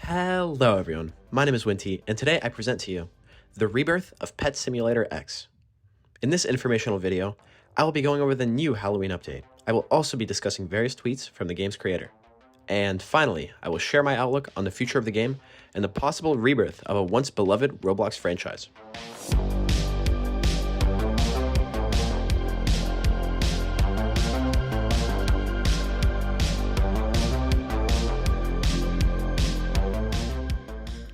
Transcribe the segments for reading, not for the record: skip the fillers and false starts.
Hello everyone, my name is Winty, and today I present to you the rebirth of Pet Simulator X. In this informational video, I will be going over the new Halloween update. I will also be discussing various tweets from the game's creator. And finally, I will share my outlook on the future of the game and the possible rebirth of a once beloved Roblox franchise.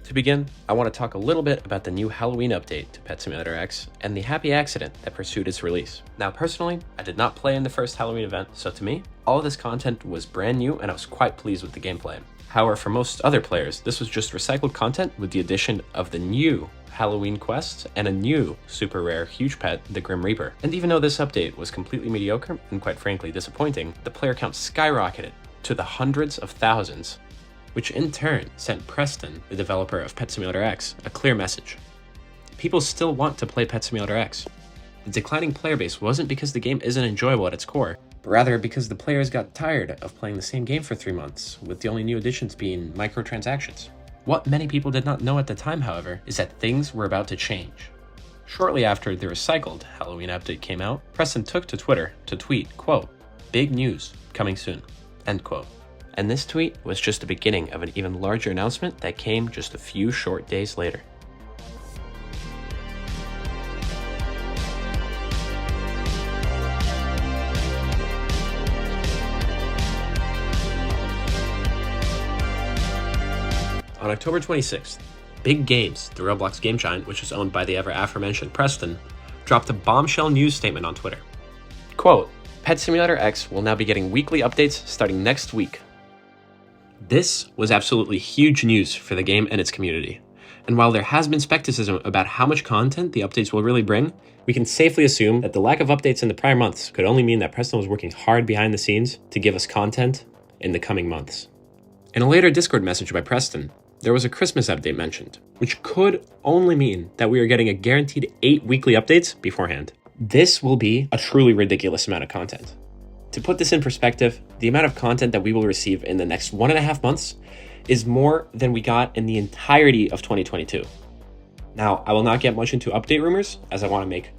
To begin, I want to talk a little bit about the new Halloween update to Pet Simulator X and the happy accident that pursued its release. Now personally, I did not play in the first Halloween event, so to me, all of this content was brand new and I was quite pleased with the gameplay. However, for most other players, this was just recycled content with the addition of the new Halloween quests and a new super rare huge pet, the Grim Reaper. And even though this update was completely mediocre and quite frankly disappointing, the player count skyrocketed to the hundreds of thousands, which in turn sent Preston, the developer of Pet Simulator X, a clear message. People still want to play Pet Simulator X. The declining player base wasn't because the game isn't enjoyable at its core, but rather because the players got tired of playing the same game for 3 months, with the only new additions being microtransactions. What many people did not know at the time, however, is that things were about to change. Shortly after the recycled Halloween update came out, Preston took to Twitter to tweet, quote, "Big news, coming soon," end quote. And this tweet was just the beginning of an even larger announcement that came just a few short days later. On October 26th, Big Games, the Roblox game giant, which is owned by the ever-aforementioned Preston, dropped a bombshell news statement on Twitter. Quote, "Pet Simulator X will now be getting weekly updates starting next week." This was absolutely huge news for the game and its community. And while there has been skepticism about how much content the updates will really bring, we can safely assume that the lack of updates in the prior months could only mean that Preston was working hard behind the scenes to give us content in the coming months. In a later Discord message by Preston, there was a Christmas update mentioned, which could only mean that we are getting a guaranteed 8 weekly updates beforehand. This will be a truly ridiculous amount of content. To put this in perspective, the amount of content that we will receive in the next 1.5 months is more than we got in the entirety of 2022. Now, I will not get much into update rumors, as I want to make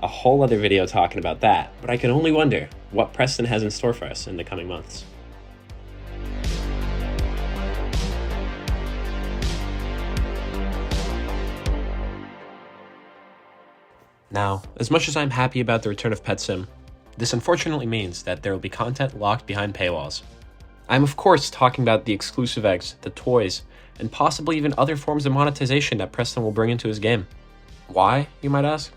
a whole other video talking about that, but I can only wonder what Preston has in store for us in the coming months. Now, as much as I'm happy about the return of Pet Sim, this unfortunately means that there will be content locked behind paywalls. I'm of course talking about the exclusive eggs, the toys, and possibly even other forms of monetization that Preston will bring into his game. Why, you might ask?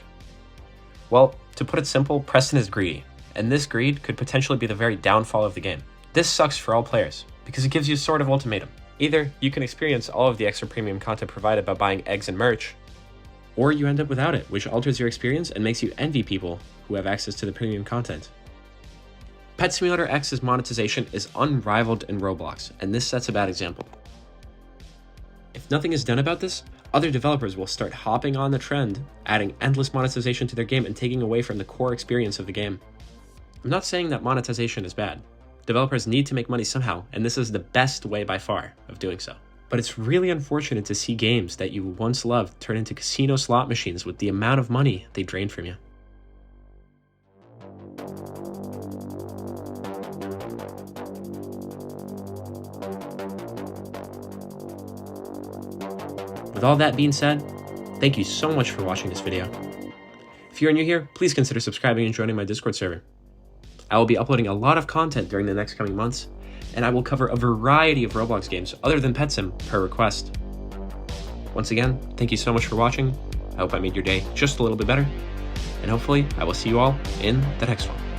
Well, to put it simple, Preston is greedy, and this greed could potentially be the very downfall of the game. This sucks for all players, because it gives you a sort of ultimatum. Either you can experience all of the extra premium content provided by buying eggs and merch, or you end up without it, which alters your experience and makes you envy people who have access to the premium content. Pet Simulator X's monetization is unrivaled in Roblox, and this sets a bad example. If nothing is done about this, other developers will start hopping on the trend, adding endless monetization to their game and taking away from the core experience of the game. I'm not saying that monetization is bad. Developers need to make money somehow, and this is the best way by far of doing so. But it's really unfortunate to see games that you once loved turn into casino slot machines with the amount of money they drain from you. With all that being said, thank you so much for watching this video. If you're new here, please consider subscribing and joining my Discord server. I will be uploading a lot of content during the next coming months, and I will cover a variety of Roblox games other than Pet Sim per request. Once again, thank you so much for watching. I hope I made your day just a little bit better, and hopefully I will see you all in the next one.